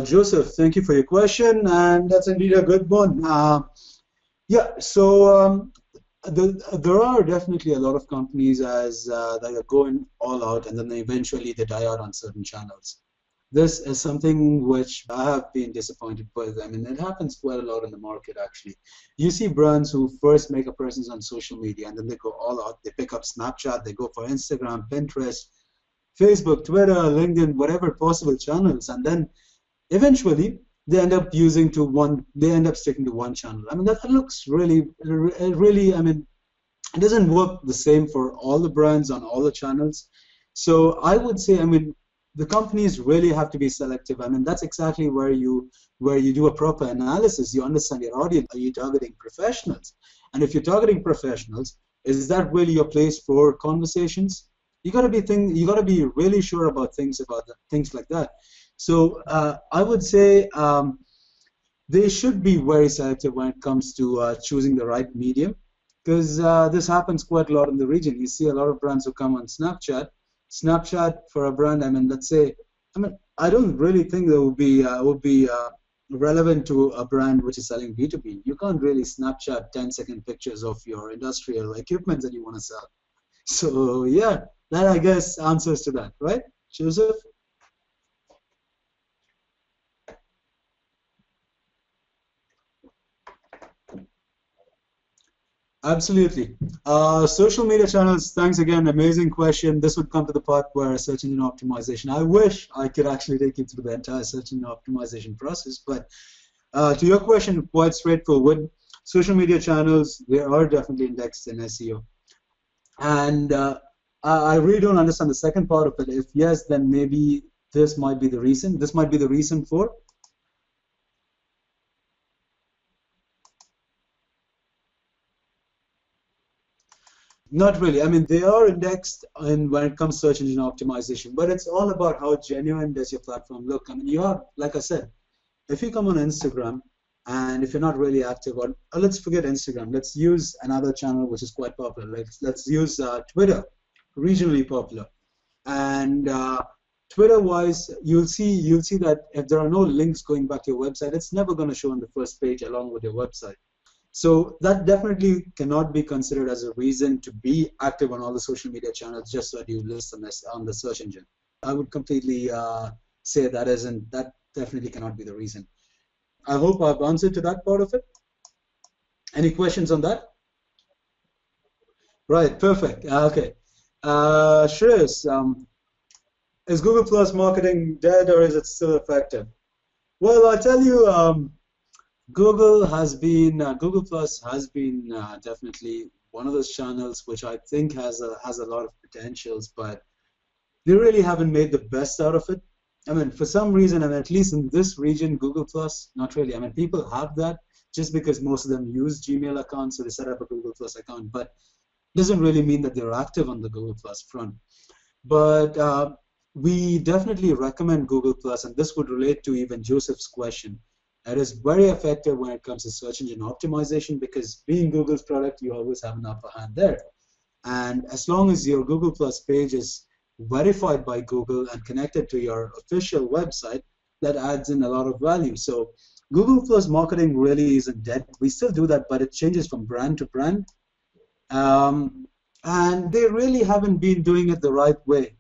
Joseph, thank you for your question, and that's indeed a good one. Yeah, so there are definitely a lot of companies that are going all out, and then eventually they die out on certain channels. This is something which I have been disappointed with. I mean, it happens quite a lot in the market, actually. You see brands who first make a presence on social media, and then they go all out. They pick up Snapchat, they go for Instagram, Pinterest, Facebook, Twitter, LinkedIn, whatever possible channels, and then eventually they end up they end up sticking to one channel. I mean, that looks really, I mean, it doesn't work the same for all the brands on all the channels. So I would say, I mean, the companies really have to be selective. I mean, that's exactly where you do a proper analysis. You understand your audience. Are you targeting professionals? And if you're targeting professionals, is that really your place for conversations? You got to be really sure about things like that. So I would say they should be very selective when it comes to choosing the right medium, because this happens quite a lot in the region. You see a lot of brands who come on Snapchat. Snapchat for a brand, I mean, let's say, I mean, I don't really think that would be relevant to a brand which is selling B2B. You can't really Snapchat 10-second pictures of your industrial equipment that you want to sell. So yeah, that I guess answers to that, right, Joseph? Absolutely. Social media channels, thanks again, amazing question. This would come to the part where search engine optimization. I wish I could actually take you through the entire search engine optimization process, but to your question, quite straightforward. Social media channels, they are definitely indexed in SEO. And I really don't understand the second part of it. If yes, then maybe this might be the reason. This might be the reason for. Not really. I mean, they are indexed in when it comes to search engine optimization, but it's all about how genuine does your platform look. I mean, you are, like I said, if you come on Instagram and if you're not really active on, let's forget Instagram. Let's use another channel which is quite popular. Let's use Twitter, regionally popular. And Twitter-wise, you'll see that if there are no links going back to your website, it's never going to show on the first page along with your website. So that definitely cannot be considered as a reason to be active on all the social media channels just so that you list on the search engine. I would completely say that definitely cannot be the reason. I hope I've answered to that part of it. Any questions on that? Right, perfect. Okay. Shreyas, is Google Plus marketing dead or is it still effective? Well, I tell you, Google Plus has been definitely one of those channels which I think has a lot of potentials, but they really haven't made the best out of it. I mean, for some reason, and at least in this region, Google Plus, not really. I mean, people have that just because most of them use Gmail accounts, so they set up a Google Plus account, but it doesn't really mean that they're active on the Google Plus front. But we definitely recommend Google Plus, and this would relate to even Joseph's question. It is very effective when it comes to search engine optimization because being Google's product, you always have an upper hand there. And as long as your Google Plus page is verified by Google and connected to your official website, that adds in a lot of value. So Google Plus marketing really isn't dead. We still do that, but it changes from brand to brand. And they really haven't been doing it the right way.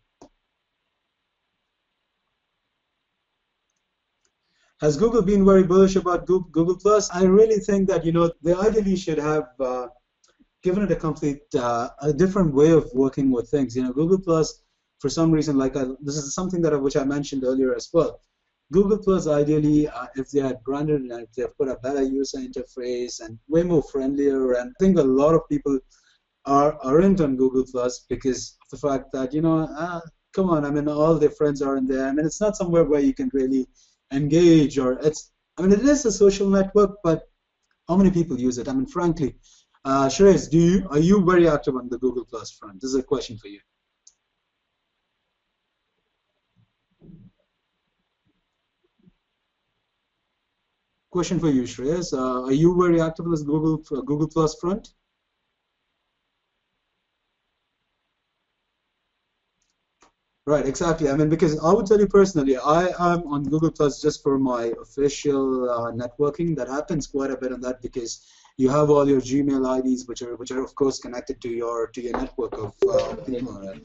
Has Google been very bullish about Google Plus? I really think that they ideally should have given it a different way of working with things. Google Plus, for some reason, this is something which I mentioned earlier as well. Google Plus, ideally, if they had branded and if they put a better user interface and way more friendlier, and I think a lot of people aren't on Google Plus because of the fact that come on, I mean, all their friends are in there. I mean, it's not somewhere where you can really engage, or it is a social network, but how many people use it? I mean, frankly, Shreyas, are you very active on the Google Plus front? This is a question for you. Question for you, Shreyas. Are you very active on this Google Plus front? Right, exactly. I mean, because I would tell you personally, I am on Google Plus just for my official networking. That happens quite a bit on that because you have all your Gmail IDs, which are of course connected to your network of people. Right?